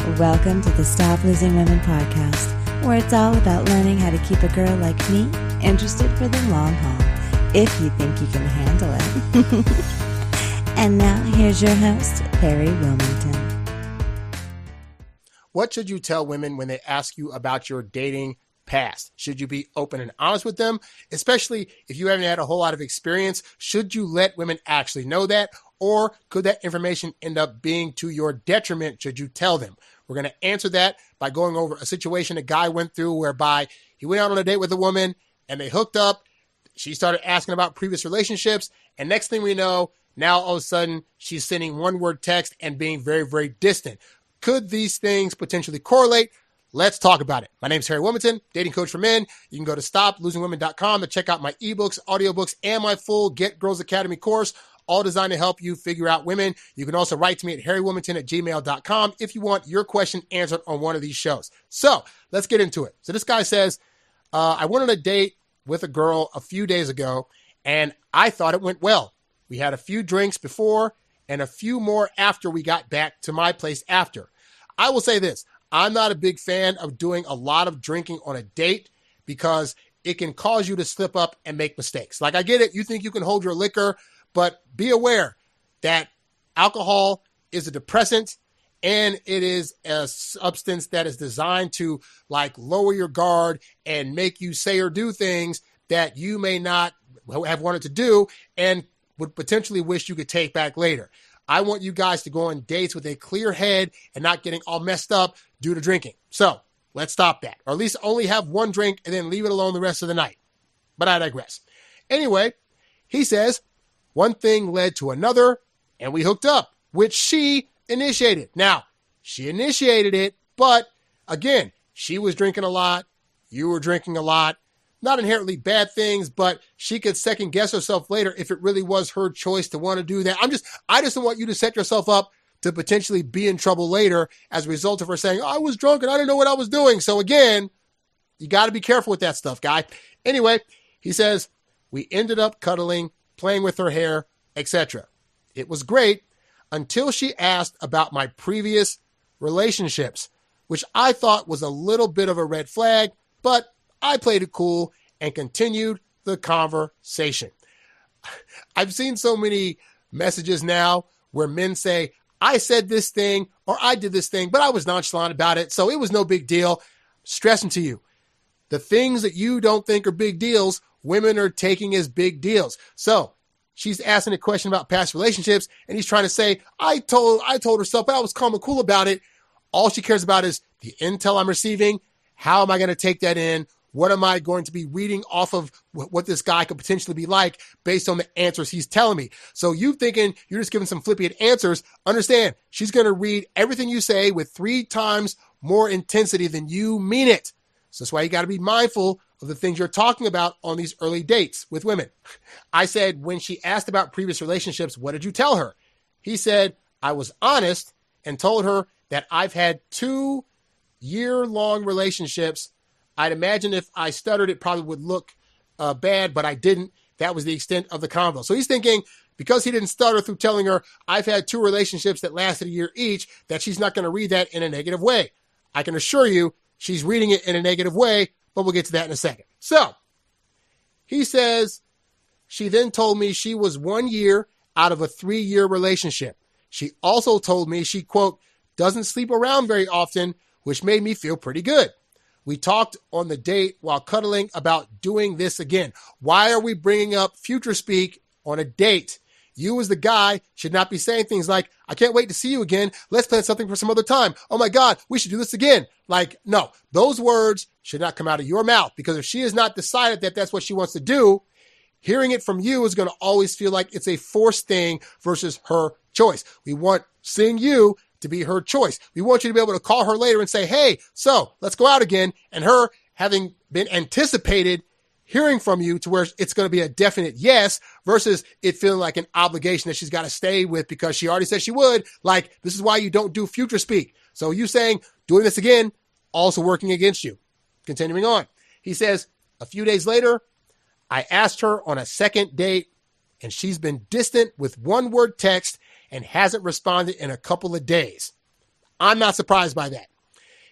Welcome to the Stop Losing Women podcast, where it's all about learning how to keep a girl like me interested for the long haul, if you think you can handle it. And now, here's your host, Harry Wilmington. What should you tell women when they ask you about your dating past? Should you be open and honest with them? Especially if you haven't had a whole lot of experience, should you let women actually know that? Or could that information end up being to your detriment should you tell them? We're going to answer that by going over a situation a guy went through whereby he went out on a date with a woman and they hooked up. She started asking about previous relationships. And next thing we know, now all of a sudden she's sending one-word text and being very, very distant. Could these things potentially correlate? Let's talk about it. My name is Harry Wilmington, dating coach for men. You can go to stoplosingwomen.com to check out my ebooks, audiobooks, and my full Get Girls Academy course, all designed to help you figure out women. You can also write to me at harrywilmington@gmail.com if you want your question answered on one of these shows. So let's get into it. So this guy says, I went on a date with a girl a few days ago, and I thought it went well. We had a few drinks before and a few more after we got back to my place after. I will say this. I'm not a big fan of doing a lot of drinking on a date because it can cause you to slip up and make mistakes. Like, I get it. You think you can hold your liquor, but be aware that alcohol is a depressant and it is a substance that is designed to like lower your guard and make you say or do things that you may not have wanted to do and would potentially wish you could take back later. I want you guys to go on dates with a clear head and not getting all messed up due to drinking. So let's stop that, or at least only have one drink and then leave it alone the rest of the night. But I digress. Anyway, he says, one thing led to another and we hooked up, which she initiated. Now, she initiated it, but again, she was drinking a lot. You were drinking a lot. Not inherently bad things, but she could second guess herself later if it really was her choice to want to do that. I just don't want you to set yourself up to potentially be in trouble later as a result of her saying, I was drunk and I didn't know what I was doing. So again, you got to be careful with that stuff, guy. Anyway, he says, we ended up cuddling, playing with her hair, etc. It was great until she asked about my previous relationships, which I thought was a little bit of a red flag, but I played it cool and continued the conversation. I've seen so many messages now where men say, I said this thing or I did this thing, but I was nonchalant about it, so it was no big deal. Stressing to you, the things that you don't think are big deals, women are taking as big deals. So she's asking a question about past relationships, and he's trying to say, I told her stuff, but I was calm and cool about it. All she cares about is the intel I'm receiving. How am I going to take that in? What am I going to be reading off of what this guy could potentially be like based on the answers he's telling me? So you thinking you're just giving some flippy answers, understand, she's going to read everything you say with 3 times more intensity than you mean it. So that's why you got to be mindful of the things you're talking about on these early dates with women. I said, when she asked about previous relationships, what did you tell her? He said, I was honest and told her that I've had 2 year-long relationships. I'd imagine if I stuttered, it probably would look bad, but I didn't. That was the extent of the convo. So he's thinking, because he didn't stutter through telling her, I've had 2 relationships that lasted a year each, that she's not going to read that in a negative way. I can assure you she's reading it in a negative way, but we'll get to that in a second. So he says, she then told me she was 1 year out of a 3-year relationship. She also told me she, quote, doesn't sleep around very often, which made me feel pretty good. We talked on the date while cuddling about doing this again. Why are we bringing up future speak on a date? You as the guy should not be saying things like, I can't wait to see you again. Let's plan something for some other time. Oh my God, we should do this again. Like, no, those words should not come out of your mouth, because if she has not decided that that's what she wants to do, hearing it from you is going to always feel like it's a forced thing versus her choice. We want seeing you to be her choice. We want you to be able to call her later and say, hey, so let's go out again. And her having been anticipated hearing from you to where it's going to be a definite yes versus it feeling like an obligation that she's got to stay with because she already said she would. Like, this is why you don't do future speak. So you saying doing this again, also working against you. Continuing on. He says, a few days later, I asked her on a second date and she's been distant with one word text and hasn't responded in a couple of days. I'm not surprised by that.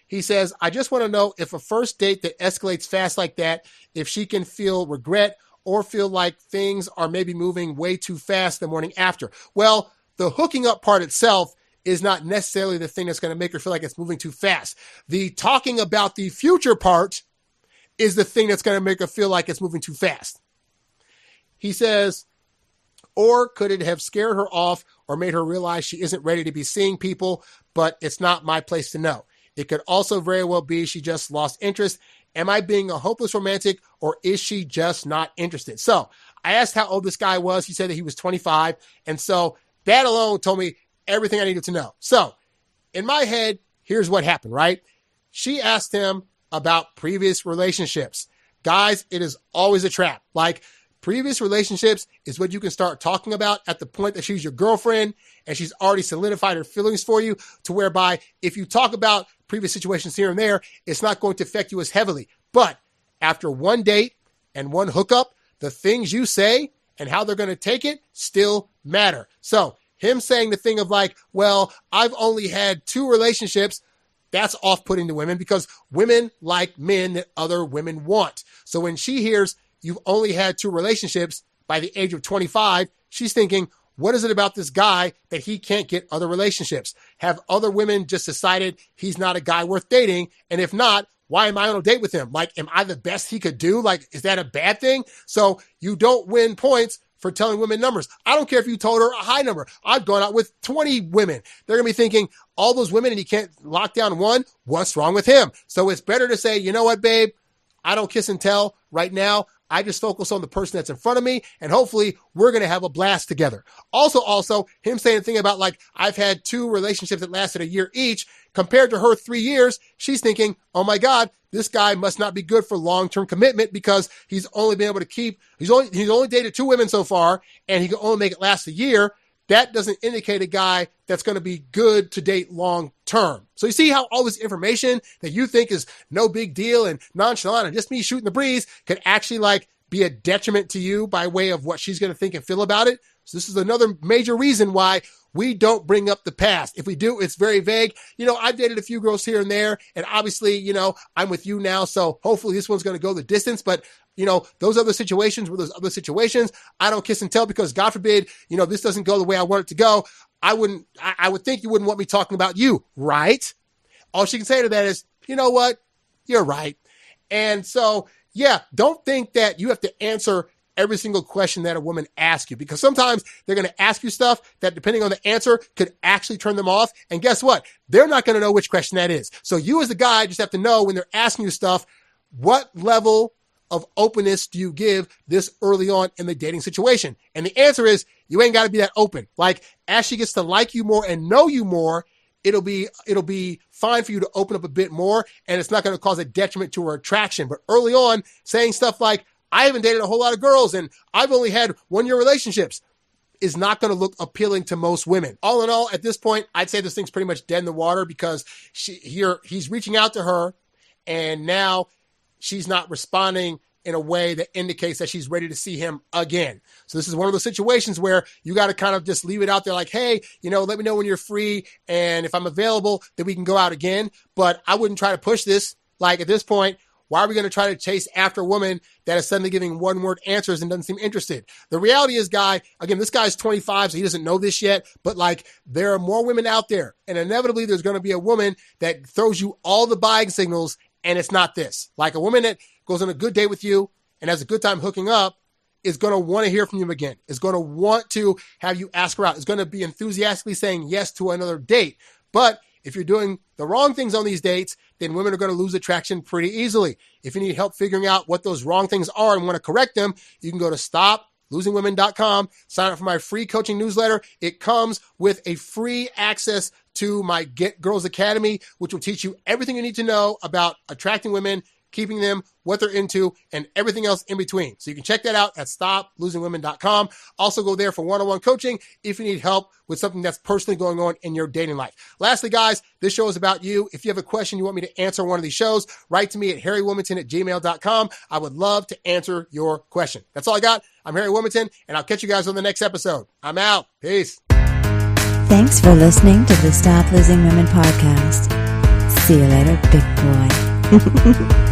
He says, I just want to know if a first date that escalates fast like that, if she can feel regret or feel like things are maybe moving way too fast the morning after. Well, the hooking up part itself is not necessarily the thing that's going to make her feel like it's moving too fast. The talking about the future part is the thing that's going to make her feel like it's moving too fast. He says, or could it have scared her off or made her realize she isn't ready to be seeing people, but it's not my place to know. It could also very well be she just lost interest. Am I being a hopeless romantic or is she just not interested? So I asked how old this guy was. He said that he was 25. And so that alone told me everything I needed to know. So in my head, here's what happened, right? She asked him about previous relationships. Guys, it is always a trap. Like, previous relationships is what you can start talking about at the point that she's your girlfriend and she's already solidified her feelings for you, to whereby if you talk about previous situations here and there, it's not going to affect you as heavily. But after one date and one hookup, the things you say and how they're going to take it still matter. So him saying the thing of like, well, I've only had 2 relationships, that's off-putting to women because women like men that other women want. So when she hears you've only had 2 relationships by the age of 25, she's thinking, what is it about this guy that he can't get other relationships? Have other women just decided he's not a guy worth dating? And if not, why am I on a date with him? Like, am I the best he could do? Like, is that a bad thing? So you don't win points for telling women numbers. I don't care if you told her a high number. I've gone out with 20 women. They're going to be thinking, all those women and he can't lock down one, what's wrong with him? So it's better to say, you know what, babe? I don't kiss and tell right now. I just focus on the person that's in front of me, and hopefully we're going to have a blast together. Also, him saying the thing about like, I've had 2 relationships that lasted a year each, compared to her 3 years, she's thinking, oh my God, this guy must not be good for long-term commitment because he's only been able to he's only dated 2 women so far, and he can only make it last a year. That doesn't indicate a guy that's going to be good to date long term. So you see how all this information that you think is no big deal and nonchalant and just me shooting the breeze could actually like be a detriment to you by way of what she's going to think and feel about it. So this is another major reason why we don't bring up the past. If we do, it's very vague. You know, I've dated a few girls here and there, and obviously, you know, I'm with you now. So hopefully this one's going to go the distance. But, you know, those other situations were those other situations. I don't kiss and tell because God forbid, you know, this doesn't go the way I want it to go. I would think you wouldn't want me talking about you, right? All she can say to that is, you know what? You're right. And so, yeah, don't think that you have to answer every single question that a woman asks you, because sometimes they're going to ask you stuff that, depending on the answer, could actually turn them off. And guess what? They're not going to know which question that is. So you as the guy just have to know when they're asking you stuff, what level of openness do you give this early on in the dating situation? And the answer is you ain't got to be that open. Like, as she gets to like you more and know you more, it'll be fine for you to open up a bit more, and it's not going to cause a detriment to her attraction. But early on, saying stuff like, I haven't dated a whole lot of girls and I've only had 1-year relationships, is not going to look appealing to most women. All in all, at this point, I'd say this thing's pretty much dead in the water, because he's reaching out to her and now she's not responding in a way that indicates that she's ready to see him again. So this is one of those situations where you got to kind of just leave it out there like, hey, you know, let me know when you're free, and if I'm available, then we can go out again. But I wouldn't try to push this. Like, at this point, why are we going to try to chase after a woman that is suddenly giving one-word answers and doesn't seem interested? The reality is, this guy's 25, so he doesn't know this yet, but like, there are more women out there, and inevitably there's going to be a woman that throws you all the buying signals, and it's not this. Like, a woman that goes on a good date with you and has a good time hooking up is going to want to hear from you again, is going to want to have you ask her out, is going to be enthusiastically saying yes to another date. But if you're doing the wrong things on these dates, then women are going to lose attraction pretty easily. If you need help figuring out what those wrong things are and want to correct them, you can go to stoplosingwomen.com, sign up for my free coaching newsletter. It comes with a free access to my Get Girls Academy, which will teach you everything you need to know about attracting women, keeping them, what they're into, and everything else in between. So you can check that out at stoplosingwomen.com. Also go there for one-on-one coaching if you need help with something that's personally going on in your dating life. Lastly, guys, this show is about you. If you have a question you want me to answer on one of these shows, write to me at harrywilmington@gmail.com. I would love to answer your question. That's all I got. I'm Harry Wilmington, and I'll catch you guys on the next episode. I'm out. Peace. Thanks for listening to the Stop Losing Women podcast. See you later, big boy.